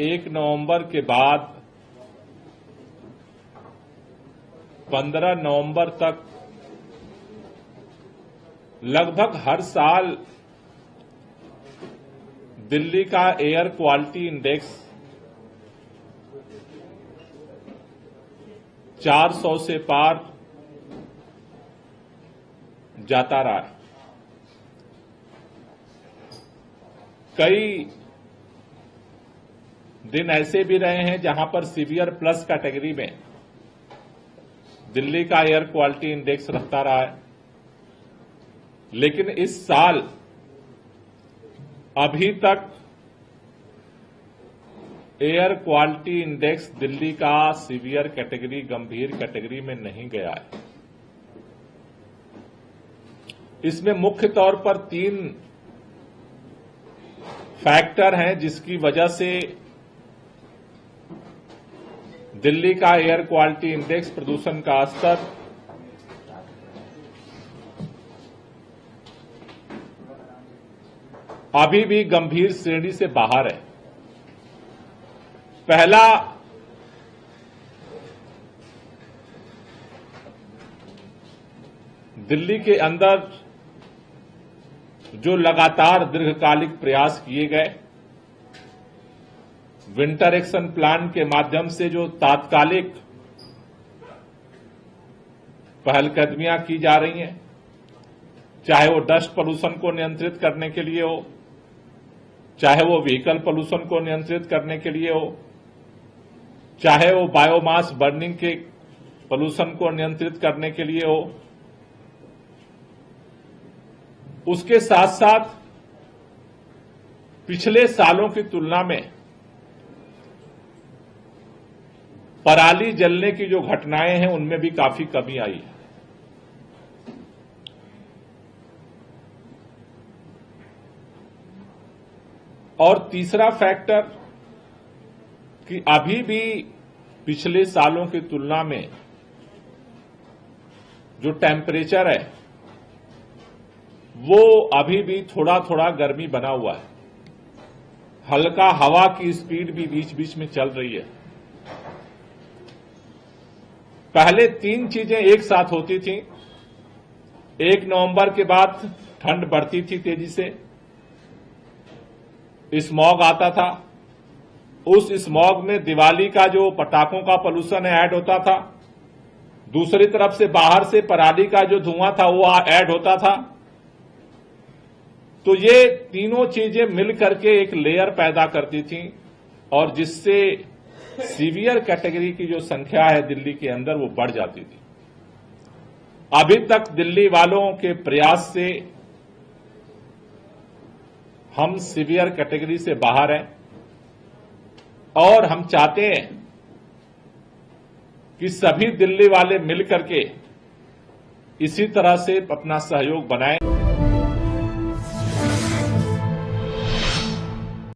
1 नवंबर के बाद 15 नवंबर तक लगभग हर साल दिल्ली का एयर क्वालिटी इंडेक्स 400 से पार जाता रहा है। कई दिन ऐसे भी रहे हैं जहां पर सीवियर प्लस कैटेगरी में दिल्ली का एयर क्वालिटी इंडेक्स रहता रहा है, लेकिन इस साल अभी तक एयर क्वालिटी इंडेक्स दिल्ली का सीवियर कैटेगरी, गंभीर कैटेगरी में नहीं गया है। इसमें मुख्य तौर पर 3 फैक्टर हैं जिसकी वजह से दिल्ली का एयर क्वालिटी इंडेक्स, प्रदूषण का स्तर अभी भी गंभीर श्रेणी से बाहर है। पहला, दिल्ली के अंदर जो लगातार दीर्घकालिक प्रयास किए गए, विंटर एक्शन प्लान के माध्यम से जो तात्कालिक पहलकदमियां की जा रही हैं, चाहे वो डस्ट पोल्यूशन को नियंत्रित करने के लिए हो, चाहे वो व्हीकल पोल्यूशन को नियंत्रित करने के लिए हो, चाहे वो बायोमास बर्निंग के पोल्यूशन को नियंत्रित करने के लिए हो, उसके साथ साथ पिछले सालों की तुलना में पराली जलने की जो घटनाएं हैं उनमें भी काफी कमी आई है। और तीसरा फैक्टर कि अभी भी पिछले सालों की तुलना में जो टेम्परेचर है वो अभी भी थोड़ा थोड़ा गर्मी बना हुआ है। हल्का हवा की स्पीड भी बीच बीच में चल रही है। पहले 3 चीजें एक साथ होती थी। 1 नवंबर के बाद ठंड बढ़ती थी तेजी से, स्मॉग आता था, उस स्मॉग में दिवाली का जो पटाखों का पोल्यूशन ऐड होता था, दूसरी तरफ से बाहर से पराली का जो धुआं था वो ऐड होता था। तो ये तीनों चीजें मिलकर के एक लेयर पैदा करती थी और जिससे सीवियर कैटेगरी की जो संख्या है दिल्ली के अंदर वो बढ़ जाती थी। अभी तक दिल्ली वालों के प्रयास से हम सीवियर कैटेगरी से बाहर हैं और हम चाहते हैं कि सभी दिल्ली वाले मिलकर के इसी तरह से अपना सहयोग बनाएं।